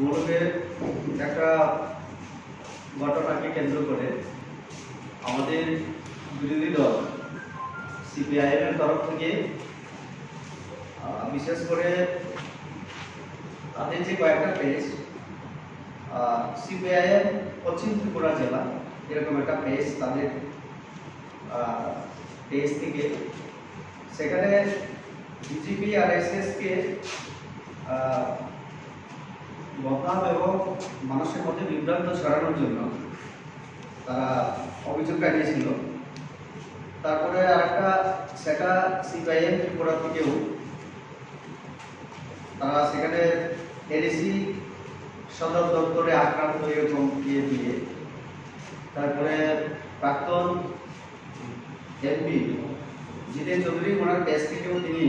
মূলত একটা ঘটনাকে কেন্দ্র করে আমাদের বিরোধী দল সিপিআইএম এর তরফ থেকে বিশেষ করে তাদের যে কয়েকটা পেজ সিপিআইএম পশ্চিম ত্রিপুরা জেলা এরকম একটা পেজ তাদের পেজ থেকে সেখানে বিজেপি আর এসএসকে বদনাম এবং মানুষের মধ্যে বিভ্রান্ত ছড়ানোর জন্য তারা অভিযোগ জানিয়েছিল। তারপরে আরেকটা সেটা সিপিআইএম ত্রিপুরা থেকেও তারা সেখানে এডিসি সদর দপ্তরে আক্রান্ত এরকম দিয়ে তারপরে প্রাক্তন এমপি জিতেন চৌধুরী ওনার পেজ থেকেও তিনি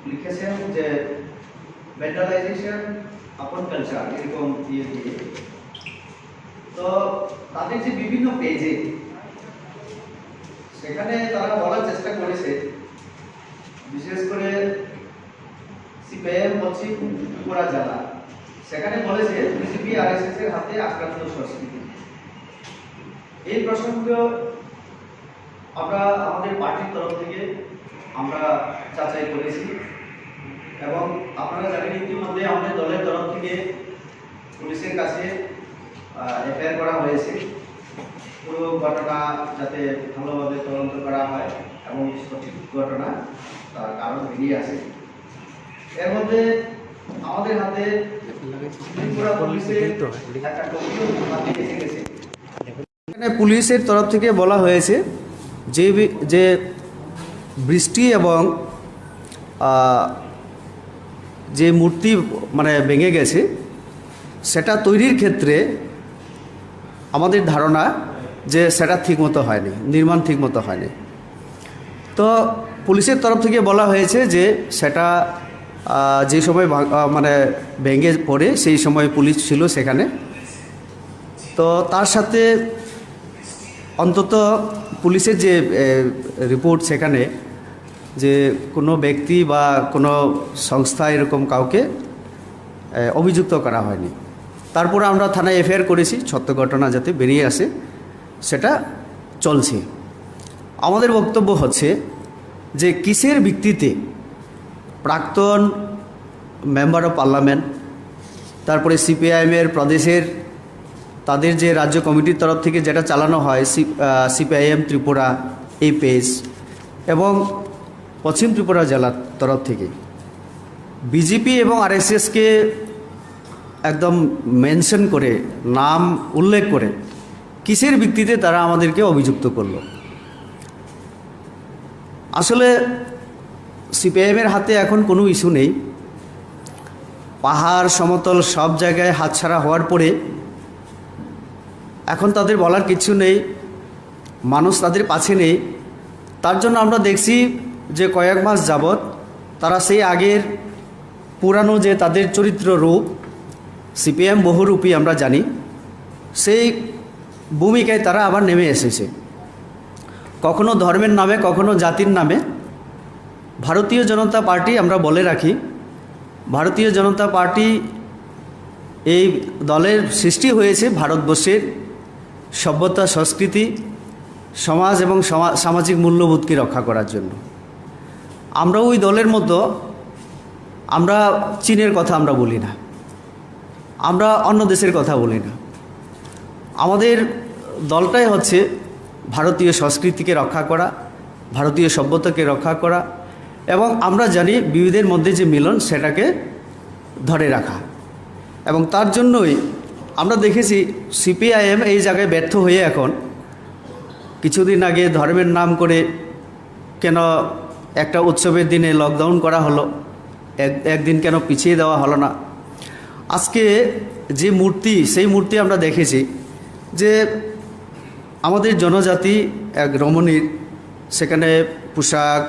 লিখেছেন যে ভ্যান্ডালাইজেশন আপন কালচার এরকম দিয়ে তো তাদের যে বিভিন্ন পেজে সেখানে তারা বলার চেষ্টা করেছে, বিশেষ করে সিপিআইএম পশ্চিম ত্রিপুরা জেলা সেখানে বলেছে বিজেপি আরএসএস এর হাতে আক্রান্ত সংস্কৃতি। এই প্রসঙ্গ আমরা আমাদের পার্টির তরফ থেকে আমরা যাচাই করেছি এবং আপনারা জানেন ইতিমধ্যে আমাদের দলের তরফ থেকে পুলিশের কাছে এফআইআর করা হয়েছে। পুরো ঘটনা যাতে ভালোভাবে তদন্ত করা হয় এবং সঠিক ঘটনা তার কারণ বেরিয়ে আসে। এর মধ্যে আমাদের হাতে একটা টপিও হাতে এসে গেছে। এখানে পুলিশের তরফ থেকে বলা হয়েছে যে বৃষ্টি এবং যে মূর্তি মানে ভেঙে গেছে সেটা তৈরির ক্ষেত্রে আমাদের ধারণা যে সেটা ঠিকমতো হয়নি, নির্মাণ ঠিকমতো হয়নি। তো পুলিশের তরফ থেকে বলা হয়েছে যে সেটা যে সময় মানে ভেঙে পড়ে সেই সময় পুলিশ ছিল সেখানে। তো তার সাথে অন্তত পুলিশের যে রিপোর্ট সেখানে যে কোনো ব্যক্তি বা কোনো সংস্থা এরকম কাউকে অভিযুক্ত করা হয়নি। তারপরে আমরা থানায় এফআইআর করেছি, সত্য ঘটনা যাতে বেরিয়ে আসে সেটা চলছে। আমাদের বক্তব্য হচ্ছে যে কিসের ভিত্তিতে প্রাক্তন মেম্বার অফ পার্লামেন্ট, তারপরে সিপিআইএমের প্রদেশের তাদের যে রাজ্য কমিটির তরফ থেকে যেটা চালানো হয় সিপিআইএম ত্রিপুরা এই পেজ এবং পশ্চিম ত্রিপুরা জেলার তরফ থেকে বিজেপি এবং আরএসএসকে একদম মেনশন করে নাম উল্লেখ করে কিসের ভিত্তিতে তারা আমাদেরকে অভিযুক্ত করল। আসলে সিপিআইএমের হাতে এখন কোনো ইস্যু নেই। পাহাড় সমতল সব জায়গায় হাতছাড়া হওয়ার পরে এখন তাদের বলার কিছু নেই, মানুষ তাদের পাশে নেই। তার জন্য আমরা দেখছি যে কয়েক মাস যাবৎ তারা সেই আগের পুরানো যে তাদের চরিত্র রূপ সিপিএম বহুরূপী আমরা জানি, সেই ভূমিকায় তারা আবার নেমে এসেছে। কখনো ধর্মের নামে, কখনো জাতির নামে। ভারতীয় জনতা পার্টি আমরা বলে রাখি, ভারতীয় জনতা পার্টি এই দলের সৃষ্টি হয়েছে ভারতবর্ষের সভ্যতা, সংস্কৃতি, সমাজ এবং সামাজিক মূল্যবোধকে রক্ষা করার জন্য। আমরা ওই দলের মতো আমরা চীনের কথা আমরা বলি না, আমরা অন্য দেশের কথা বলি না। আমাদের দলটাই হচ্ছে ভারতীয় সংস্কৃতিকে রক্ষা করা, ভারতীয় সভ্যতাকে রক্ষা করা এবং আমরা জানি বিবিধের মধ্যে যে মিলন সেটাকে ধরে রাখা। এবং তার জন্যই আমরা দেখেছি সিপিআইএম এই জায়গায় ব্যর্থ হয়ে এখন কিছুদিন আগে ধর্মের নাম করে কেন একটা উৎসবের দিনে লকডাউন করা হলো, একদিন কেন পিছিয়ে দেওয়া হলো না। আজকে যে মূর্তি, সেই মূর্তি আমরা দেখেছি যে আমাদের জনজাতি এক রমণীর সেখানে পোশাক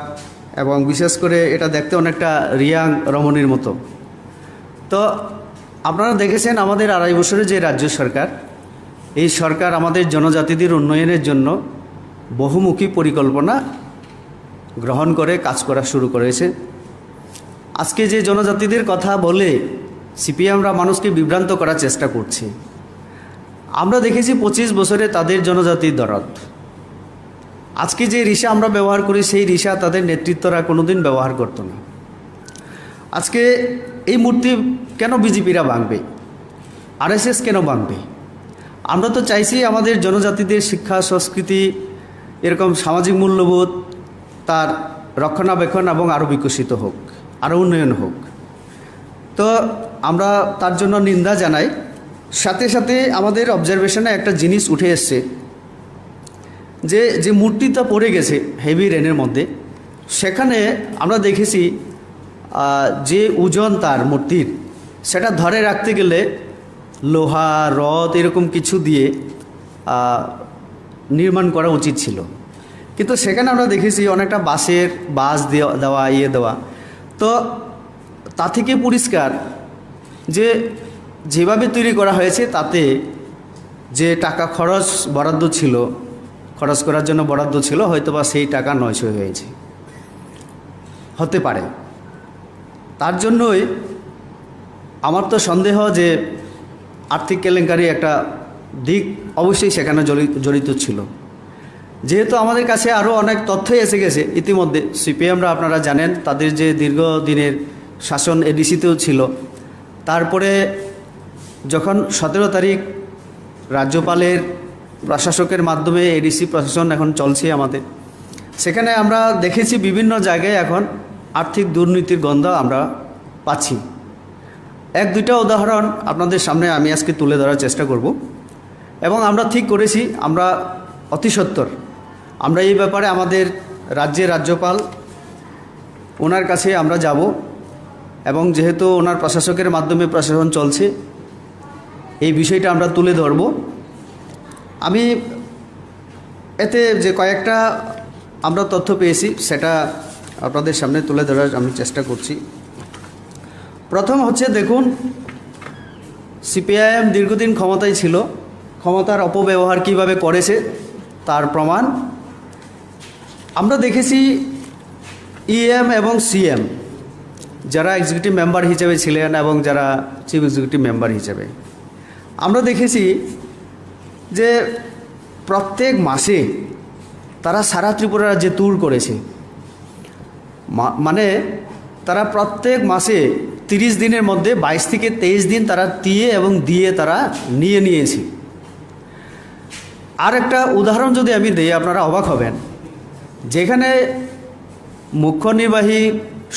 এবং বিশেষ করে এটা দেখতে অনেকটা রিয়াং রমণীর মতো। তো আপনারা দেখেছেন আমাদের 2.5 বছরের যে রাজ্য সরকার, এই সরকার আমাদের জনজাতিদের উন্নয়নের জন্য বহুমুখী পরিকল্পনা গ্রহণ করে কাজ করা শুরু করেছে। আজকে যে জনজাতিদের কথা বলে সিপিএমরা মানুষকে বিভ্রান্ত করার চেষ্টা করছে। আমরা দেখেছি 25 বছরে তাদের জনজাতির দরদ। আজকে যে রিসা আমরা ব্যবহার করি সেই রিসা তাদের নেতৃত্বরা কোনোদিন ব্যবহার করতো না। আজকে এই মূর্তি কেন বিজেপিরা ভাঙবে, আরএসএস কেন ভাঙবে? আমরা তো চাইছি আমাদের জনজাতিদের শিক্ষা, সংস্কৃতি, এরকম সামাজিক মূল্যবোধ তার রক্ষণাবেক্ষণ এবং আরও বিকশিত হোক, আরও উন্নয়ন হোক। তো আমরা তার জন্য নিন্দা জানাই। সাথে সাথে আমাদের অবজারভেশনে একটা জিনিস উঠে এসছে, যে মূর্তিটা পড়ে গেছে হেভি রেনের মধ্যে, সেখানে আমরা দেখেছি যে ওজন তার মূর্তির, সেটা ধরে রাখতে গেলে লোহা, রড এরকম কিছু দিয়ে নির্মাণ করা উচিত ছিল। কিন্তু সেখানে আমরা দেখেছি অনেকটা বাঁশ দেওয়া দেওয়া। তো তা থেকে পরিষ্কার যে যেভাবে তৈরি করা হয়েছে তাতে যে টাকা খরচ করার জন্য বরাদ্দ ছিল, হয়তোবা সেই টাকা নয়ছয় হয়েছে, হতে পারে। তার জন্যই আমার তো সন্দেহ যে আর্থিক কেলেঙ্কারি একটা দিক অবশ্যই সেখানে জড়িত ছিল। যেহেতু আমাদের কাছে আরও অনেক তথ্যই এসে গেছে ইতিমধ্যে, সিপিএমরা আপনারা জানেন তাদের যে দীর্ঘদিনের শাসন এডিসিতেও ছিল। তারপরে যখন 17 তারিখ রাজ্যপালের প্রশাসকের মাধ্যমে এডিসি প্রশাসন এখন চলছে আমাদের, সেখানে আমরা দেখেছি বিভিন্ন জায়গায় এখন আর্থিক দুর্নীতির গন্ধ আমরা পাচ্ছি। 1-2টা উদাহরণ আপনাদের সামনে আমি আজকে তুলে ধরার চেষ্টা করব। এবং আমরা ঠিক করেছি, আমরা অতি সত্বর আমরা এই ব্যাপারে আমাদের রাজ্যের রাজ্যপাল ওনার কাছে আমরা যাব, এবং যেহেতু ওনার প্রশাসকের মাধ্যমে প্রশাসন চলছে, এই বিষয়টা আমরা তুলে ধরব। আমি এতে যে কয়েকটা আমরা তথ্য পেয়েছি সেটা আপনাদের সামনে তুলে ধরার আমি চেষ্টা করছি। প্রথম হচ্ছে, দেখুন, সিপিআইএম দীর্ঘদিন ক্ষমতায় ছিল, ক্ষমতার অপব্যবহার কিভাবে করেছে তার প্রমাণ আমরা দেখেছি। ইএম এবং সিএম যারা এক্সিকিউটিভ মেম্বার হিসেবে ছিলেন এবং যারা চিফ এক্সিকিউটিভ মেম্বার হিসেবে, আমরা দেখেছি যে প্রত্যেক মাসে তারা সারা ত্রিপুরা রাজ্যে ট্যুর করেছে। মানে তারা প্রত্যেক মাসে 30 দিনের মধ্যে 22 থেকে 23 দিন তারা দিয়ে তারা নিয়েছে। আর একটা উদাহরণ যদি আমি দিই, আপনারা অবাক হবেন। যেখানে মুখ্য নির্বাহী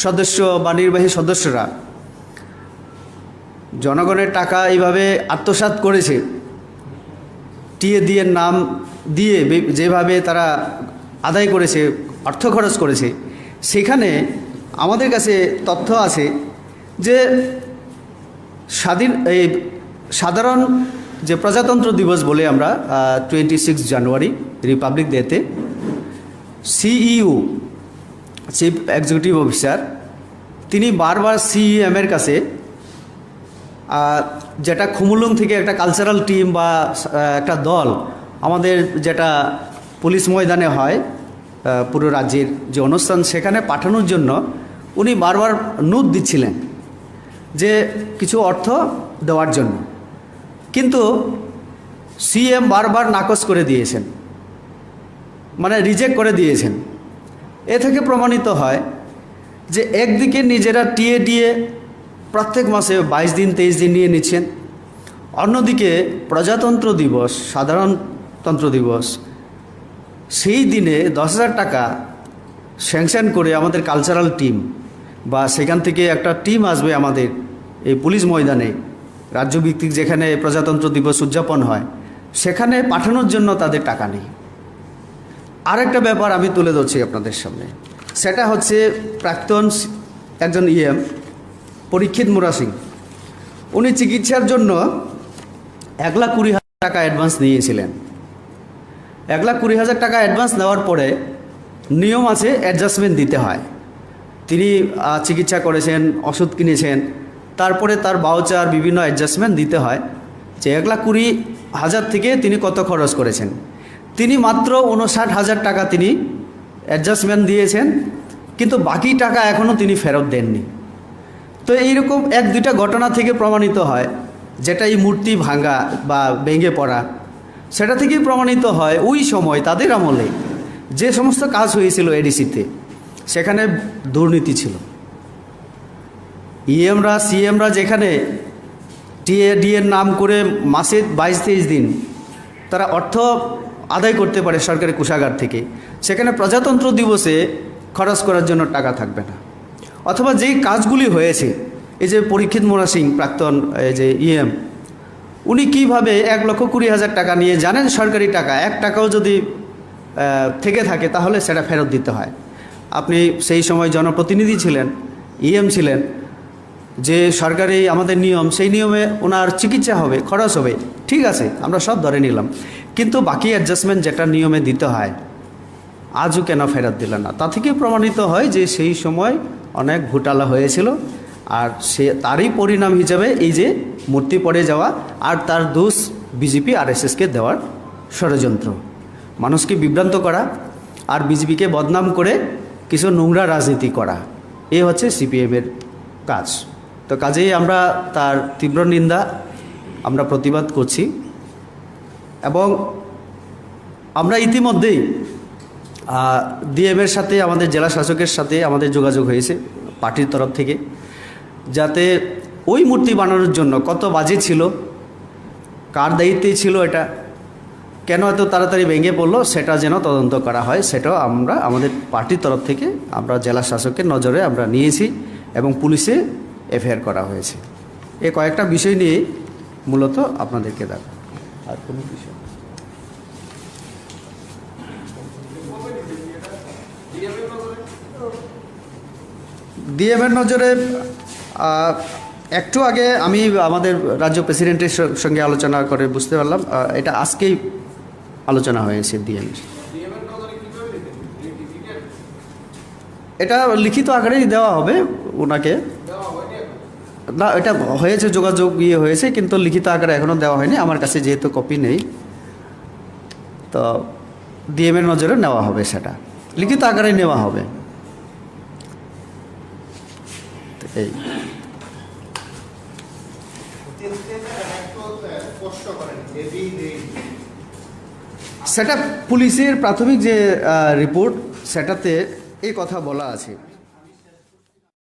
সদস্য বা নির্বাহী সদস্যরা জনগণের টাকা এইভাবে আত্মসাৎ করেছে, দিয়ে নাম দিয়ে যেভাবে তারা আদায় করেছে, অর্থ খরচ করেছে, সেখানে আমাদের কাছে তথ্য আছে যে সাধারণ যে প্রজাতন্ত্র দিবস বলে আমরা 26 জানুয়ারি রিপাবলিক ডেতে সিইউ চিফ এক্সিকিউটিভ অফিসার তিনি বারবার সিএমের কাছে, যেটা খুমুলুং থেকে একটা কালচারাল টিম বা একটা দল আমাদের যেটা পুলিশ ময়দানে হয় পুরো রাজ্যের যে অনুষ্ঠান, সেখানে পাঠানোর জন্য উনি বারবার নুদ দিচ্ছিলেন যে কিছু অর্থ দেওয়ার জন্য, কিন্তু সিএম বারবার নাকচ করে দিয়েছেন, মানে রিজেক্ট করে দিয়েছেন। এ থেকে প্রমাণিত হয় যে একদিকে নিজেরা টিএ প্রত্যেক মাসে 22 দিন 23 দিন নিয়ে নিচ্ছেন, অন্যদিকে প্রজাতন্ত্র দিবস, সাধারণতন্ত্র দিবস, সেই দিনে 10,000 টাকা স্যাংশন করে আমাদের কালচারাল টিম বা সেখান থেকে একটা টিম আসবে আমাদের এই পুলিশ ময়দানে রাজ্যভিত্তিক যেখানে প্রজাতন্ত্র দিবস উদযাপন হয়, সেখানে পাঠানোর জন্য তাদের টাকা নেই। আরেকটা ব্যাপার আমি তুলে ধরছি আপনাদের সামনে, সেটা হচ্ছে প্রাক্তন একজন ইএম পরীক্ষিত মুরা সিং, উনি চিকিৎসার জন্য 1,20,000 টাকা অ্যাডভান্স নিয়েছিলেন। 1,20,000 টাকা অ্যাডভান্স নেওয়ার পরে নিয়ম আছে, অ্যাডজাস্টমেন্ট দিতে হয়। তিনি চিকিৎসা করেছেন, ওষুধ কিনেছেন, তারপরে তার ভাউচার বিভিন্ন অ্যাডজাস্টমেন্ট দিতে হয় যে 1,20,000 থেকে তিনি কত খরচ করেছেন। তিনি মাত্র 59,000 টাকা তিনি অ্যাডজাস্টমেন্ট দিয়েছেন, কিন্তু বাকি টাকা এখনও তিনি ফেরত দেননি। তো এইরকম এক দুইটা ঘটনা থেকে প্রমাণিত হয়, যেটা এই মূর্তি ভাঙা বা ভেঙে পড়া, সেটা থেকেই প্রমাণিত হয় ওই সময় তাদের আমলে যে সমস্ত কাজ হয়েছিল এডিসিতে সেখানে দুর্নীতি ছিল। ইএমরা সিএমরা যেখানে টিএডিএর নাম করে মাসে 22-23 দিন তারা অর্থ আদায় করতে পারে সরকারি কোষাগার থেকে, সেখানে প্রজাতন্ত্র দিবসে খরচ করার জন্য টাকা থাকবে না। অথবা যেই কাজগুলি হয়েছে, এই যে পরীক্ষিত মোরা সিং প্রাক্তন এই যে ইএম, উনি কীভাবে 1,20,000 টাকা নিয়ে জানেন সরকারি টাকা 1 টাকাও যদি থেকে থাকে তাহলে সেটা ফেরত দিতে হয়। আপনি সেই সময় জনপ্রতিনিধি ছিলেন, ইএম ছিলেন, যে সরকারি আমাদের নিয়ম, সেই নিয়মে ওনার চিকিৎসা হবে, খরচ হবে, ঠিক আছে, আমরা সব ধরে নিলাম, কিন্তু বাকি অ্যাডজাস্টমেন্ট যেটা নিয়মে দিতে হয় আজও কেন ফেরত দিলেন না? তা থেকে প্রমাণিত হয় যে সেই সময় অনেক ঘোটালা হয়েছিল, আর তারই পরিণাম হিসাবে এই যে মূর্তি পড়ে যাওয়া, আর তার দোষ বিজেপি আরএসএসকে দেওয়ার ষড়যন্ত্র, মানুষকে বিভ্রান্ত করা আর বিজেপিকে বদনাম করে কিছু নোংরা রাজনীতি করা, এ হচ্ছে সিপিএমের কাজ। তো কাজেই আমরা তার তীব্র নিন্দা, আমরা প্রতিবাদ করছি। এবং আমরা ইতিমধ্যেই ডিএমের সাথে, আমাদের জেলা শাসকের সাথে আমাদের যোগাযোগ হয়েছে পার্টির তরফ থেকে, যাতে ওই মূর্তি বানানোর জন্য কত বাজেট ছিল, কার দায়িত্বে ছিল, এটা কেন এত তাড়াতাড়ি ভেঙে পড়লো, সেটা যেন তদন্ত করা হয়, সেটাও আমরা আমাদের পার্টির তরফ থেকে আমরা জেলা শাসকের নজরে আমরা নিয়েছি এবং পুলিশে এফআইআর করা হয়েছে। এই কয়েকটা বিষয় নিয়ে মূলত আপনাদেরকে দেখা। আর কোনো বিষয় ডিএমের নজরে একটু আগে আমি আমাদের রাজ্য প্রেসিডেন্টের সঙ্গে আলোচনা করে বুঝতে পারলাম এটা আজকেই আলোচনা হয়েছে ডিএমের। এটা লিখিত আকারেই দেওয়া হবে ওনাকে, না এটা হয়েছে, যোগাযোগ হয়েছে, কিন্তু লিখিত আকারে এখনও দেওয়া হয়নি, আমার কাছে যেহেতু কপি নেই, তো ডিএমের নজরে নেওয়া হবে, সেটা লিখিত আকারে নেওয়া হবে। এই সেটা পুলিশের প্রাথমিক যে রিপোর্ট, সেটাতে এই কথা বলা আছে।